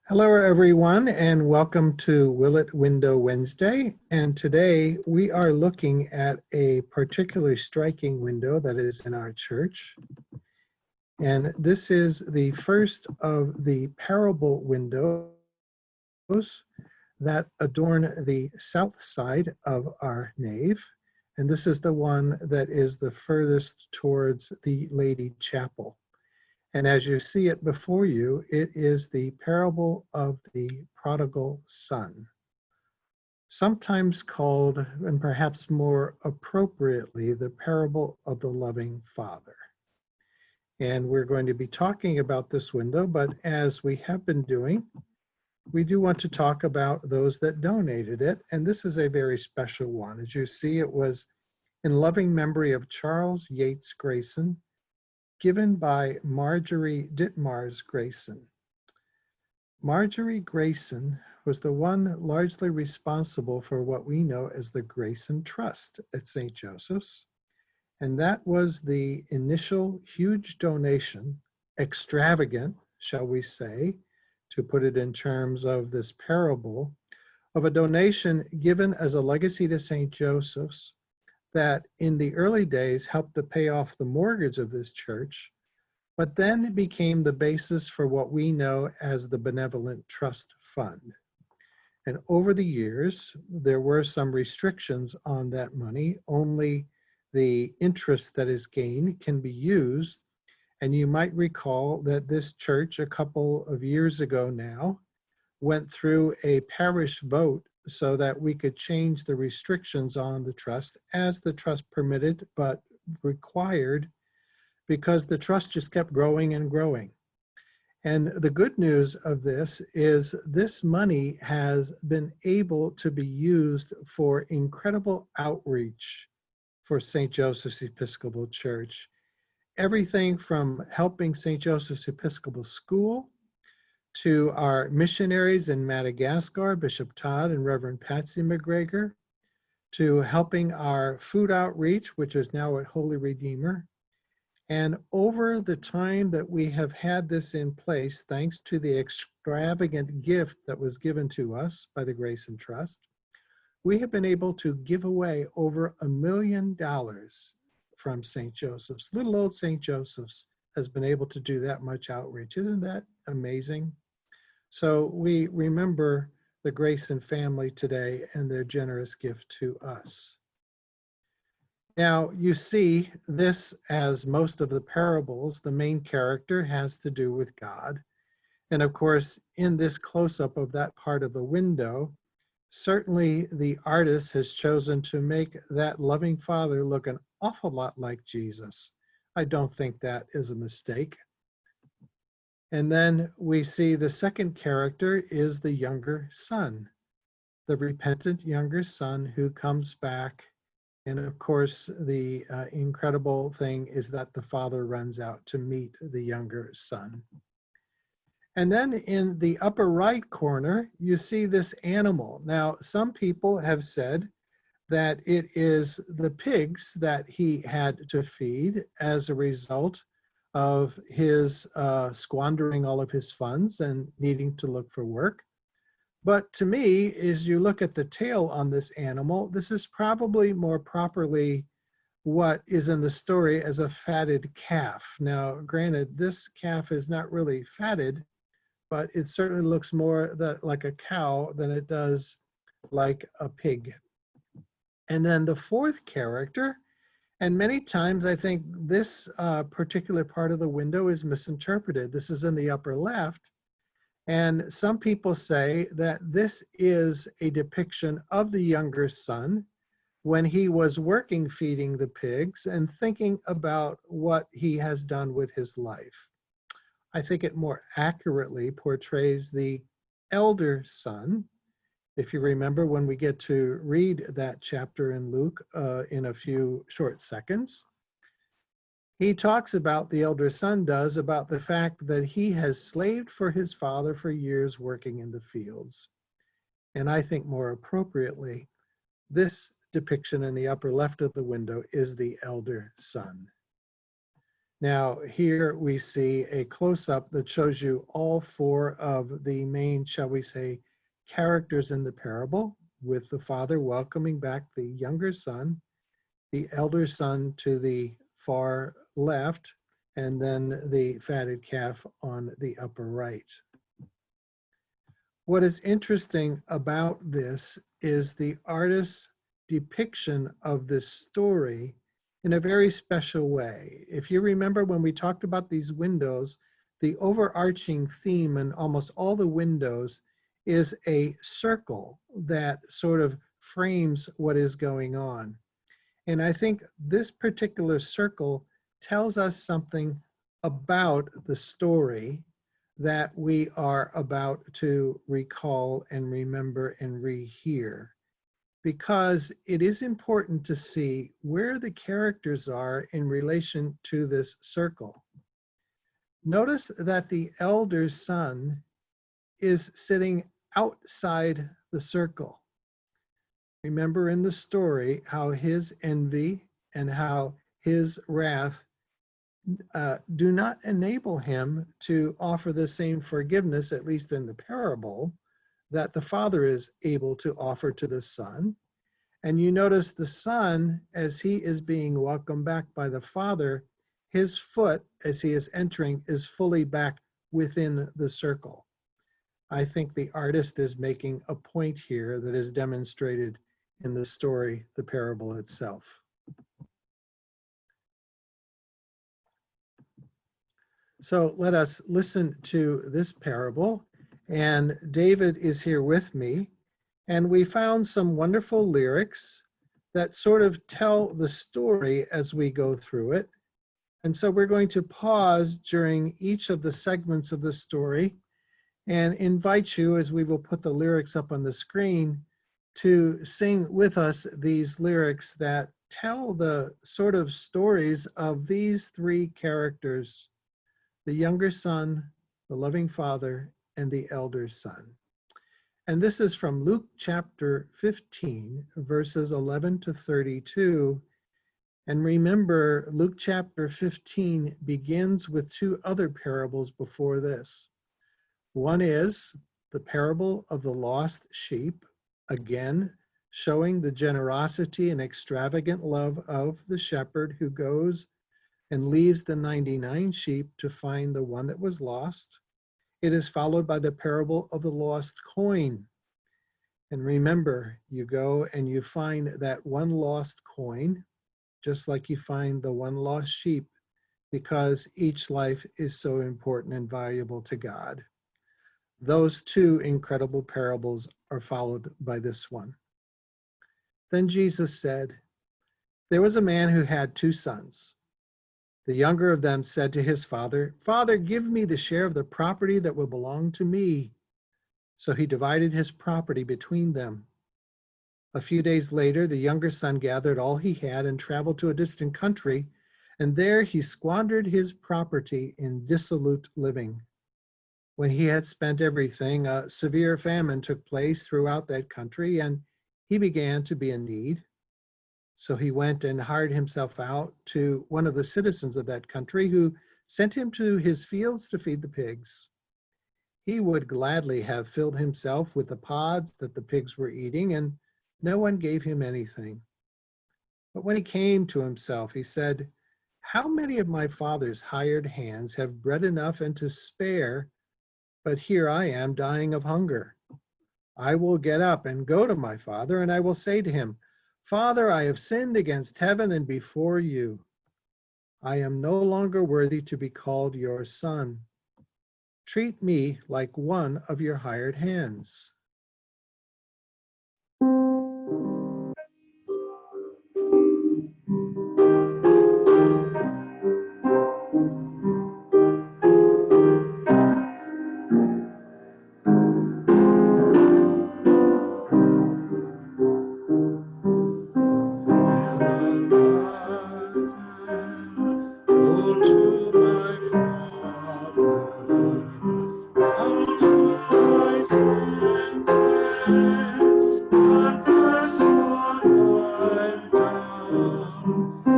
Hello, everyone, and welcome to Willet Window Wednesday. And today we are looking at a particularly striking window that is in our church. And this is the first of the parable windows that adorn the south side of our nave. And this is the one that is the furthest towards the Lady Chapel. And as you see it before you, it is the parable of the prodigal son, sometimes called, and perhaps more appropriately, the parable of the loving father. And we're going to be talking about this window, but as we have been doing, we do want to talk about those that donated it. And this is a very special one. As you see, it was in loving memory of Charles Yates Grayson, given by Marjorie Ditmars Grayson. Marjorie Grayson was the one largely responsible for what we know as the Grayson Trust at St. Joseph's. And that was the initial huge donation, extravagant, shall we say, to put it in terms of this parable, of a donation given as a legacy to St. Joseph's that in the early days helped to pay off the mortgage of this church, but then it became the basis for what we know as the Benevolent Trust Fund. And over the years, there were some restrictions on that money. Only the interest that is gained can be used. And you might recall that this church a couple of years ago now went through a parish vote so that we could change the restrictions on the trust as the trust permitted, but required, because the trust just kept growing and growing. And the good news of this is this money has been able to be used for incredible outreach for St. Joseph's Episcopal Church. Everything from helping St. Joseph's Episcopal School to our missionaries in Madagascar, Bishop Todd and Reverend Patsy McGregor, to helping our food outreach, which is now at Holy Redeemer. And over the time that we have had this in place, thanks to the extravagant gift that was given to us by the Grayson Trust, we have been able to give away over $1 million from St. Joseph's. Little old St. Joseph's has been able to do that much outreach. Isn't that amazing? So we remember the Grayson family today and their generous gift to us. Now, you see this, as most of the parables, the main character has to do with God. And of course, in this close-up of that part of the window, certainly the artist has chosen to make that loving father look an awful lot like Jesus. I don't think that is a mistake. And then we see the second character is the younger son, the repentant younger son who comes back. And of course, the incredible thing is that the father runs out to meet the younger son. And then in the upper right corner, you see this animal. Now, some people have said that it is the pigs that he had to feed as a result of his squandering all of his funds and needing to look for work. But to me, as you look at the tail on this animal, this is probably more properly what is in the story as a fatted calf. Now, granted, this calf is not really fatted, but it certainly looks more like a cow than it does like a pig. And then the fourth character, and many times I think this particular part of the window is misinterpreted. This is in the upper left. And some people say that this is a depiction of the younger son when he was working feeding the pigs and thinking about what he has done with his life. I think it more accurately portrays the elder son. If you remember, when we get to read that chapter in Luke in a few short seconds, he talks about, the elder son does, about the fact that he has slaved for his father for years working in the fields. And I think more appropriately, this depiction in the upper left of the window is the elder son. Now, here we see a close-up that shows you all four of the main, shall we say, characters in the parable, with the father welcoming back the younger son, the elder son to the far left, and then the fatted calf on the upper right. What is interesting about this is the artist's depiction of this story in a very special way. If you remember when we talked about these windows, the overarching theme in almost all the windows is a circle that sort of frames what is going on. And I think this particular circle tells us something about the story that we are about to recall and remember and rehear, because it is important to see where the characters are in relation to this circle. Notice that the elder son is sitting outside the circle. Remember in the story how his envy and how his wrath do not enable him to offer the same forgiveness, at least in the parable, that the father is able to offer to the son. And you notice the son, as he is being welcomed back by the father, his foot, as he is entering, is fully back within the circle. I think the artist is making a point here that is demonstrated in the story, the parable itself. So let us listen to this parable. And David is here with me. And we found some wonderful lyrics that sort of tell the story as we go through it. And so we're going to pause during each of the segments of the story and invite you, as we will put the lyrics up on the screen, to sing with us these lyrics that tell the sort of stories of these three characters: the younger son, the loving father, and the elder son. And this is from Luke chapter 15, verses 11 to 32. And remember, Luke chapter 15 begins with two other parables before this. One is the parable of the lost sheep, again, showing the generosity and extravagant love of the shepherd who goes and leaves the 99 sheep to find the one that was lost. It is followed by the parable of the lost coin. And remember, you go and you find that one lost coin, just like you find the one lost sheep, because each life is so important and valuable to God. Those two incredible parables are followed by this one. Then Jesus said, "There was a man who had two sons. The younger of them said to his father, 'Father, give me the share of the property that will belong to me.' So he divided his property between them. A few days later, the younger son gathered all he had and traveled to a distant country, and there he squandered his property in dissolute living. When he had spent everything, a severe famine took place throughout that country, and he began to be in need. So he went and hired himself out to one of the citizens of that country, who sent him to his fields to feed the pigs. He would gladly have filled himself with the pods that the pigs were eating, and no one gave him anything. But when he came to himself, he said, 'How many of my father's hired hands have bread enough and to spare, but here I am dying of hunger? I will get up and go to my father, and I will say to him, Father, I have sinned against heaven and before you. I am no longer worthy to be called your son. Treat me like one of your hired hands.'"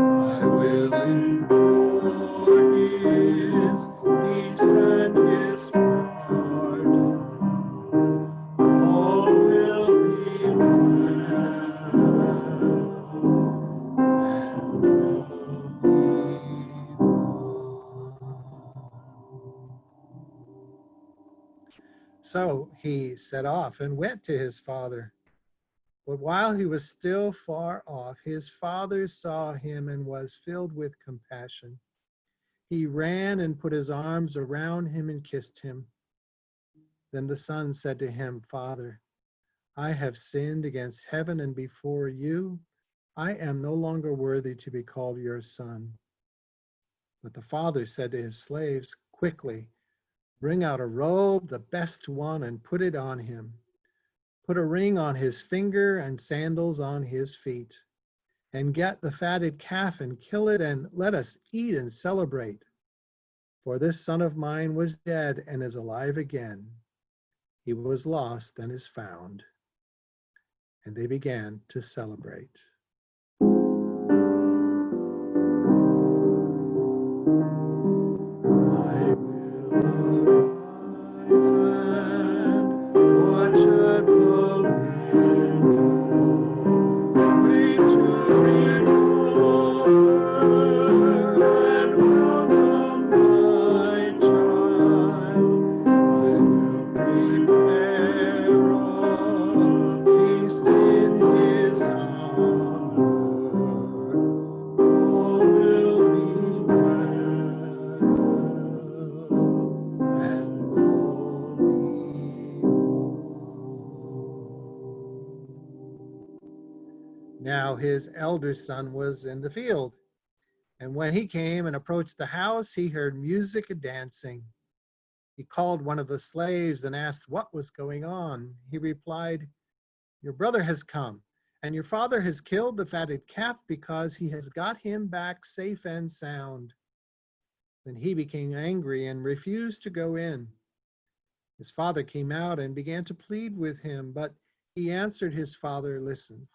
I will endure So he set off and went to his father. But while he was still far off, his father saw him and was filled with compassion. He ran and put his arms around him and kissed him. Then the son said to him, Father, I have sinned against heaven and before you. I am no longer worthy to be called your son. But the father said to his slaves, Quickly, bring out a robe, the best one, and put it on him. Put a ring on his finger and sandals on his feet. And get the fatted calf and kill it, and let us eat and celebrate. For this son of mine was dead and is alive again. He was lost and is found. And they began to celebrate. I will arise and watch at the window, wait to read over and welcome my child. I will prepare a feast in his honor. All will be well, and all be well. Now his elder son was in the field, and when he came and approached the house, he heard music and dancing. He called one of the slaves and asked what was going on. He replied, Your brother has come, and your father has killed the fatted calf because he has got him back safe and sound. Then he became angry and refused to go in. His father came out and began to plead with him, but he answered his father, Listen,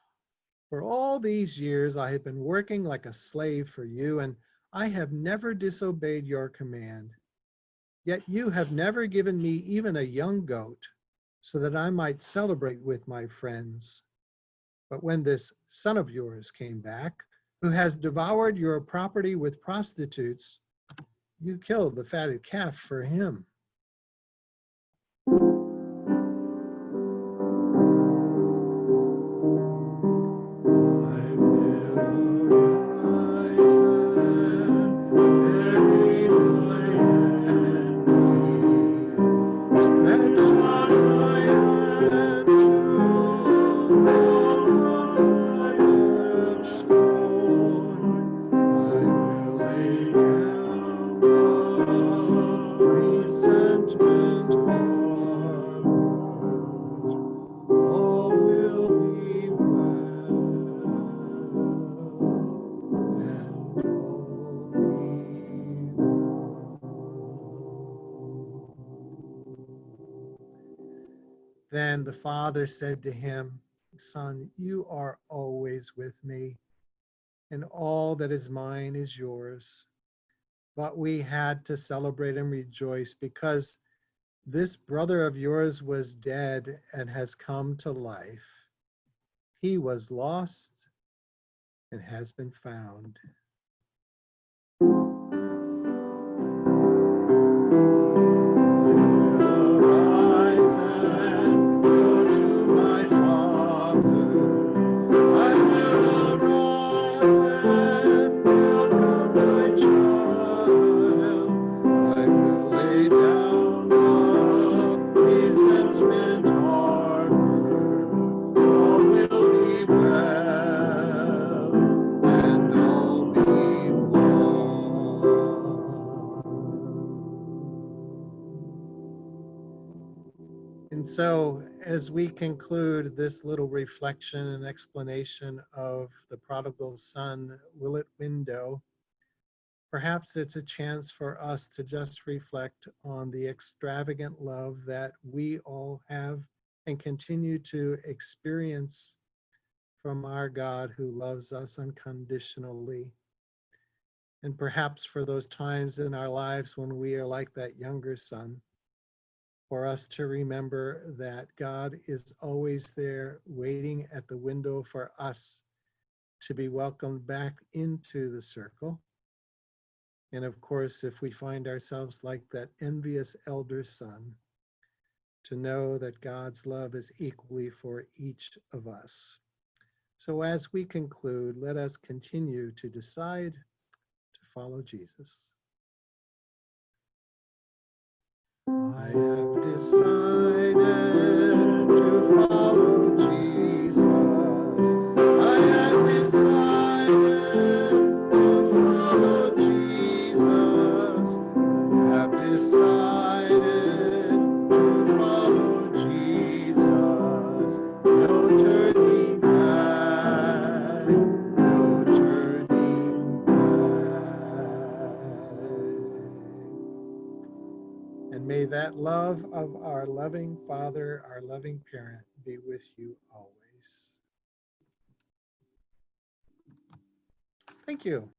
for all these years I have been working like a slave for you, and I have never disobeyed your command. Yet you have never given me even a young goat, so that I might celebrate with my friends. But when this son of yours came back, who has devoured your property with prostitutes, you killed the fatted calf for him. I will arise and bury my enemy, stretch out my hand to all I have scorned. I will lay down the resentment harbor. All will be well, and all be well. Then the father said to him, Son, you are always with me, and all that is mine is yours. But we had to celebrate and rejoice because this brother of yours was dead and has come to life. He was lost and has been found. Arise and go to my father. I will arise and welcome my child. I will lay down the resentment harbor. All will be well, and all be well. And so, as we conclude this little reflection and explanation of the prodigal son, Willett Window, perhaps it's a chance for us to just reflect on the extravagant love that we all have and continue to experience from our God who loves us unconditionally. And perhaps for those times in our lives when we are like that younger son, for us to remember that God is always there waiting at the window for us to be welcomed back into the circle. And of course, if we find ourselves like that envious elder son, to know that God's love is equally for each of us. So as we conclude, let us continue to decide to follow Jesus. I have decided to follow Jesus. I have decided to follow Jesus. I have decided to follow Jesus. No turning back, no turning back. And may that love of our loving Father, our loving parent, be with you always. Thank you.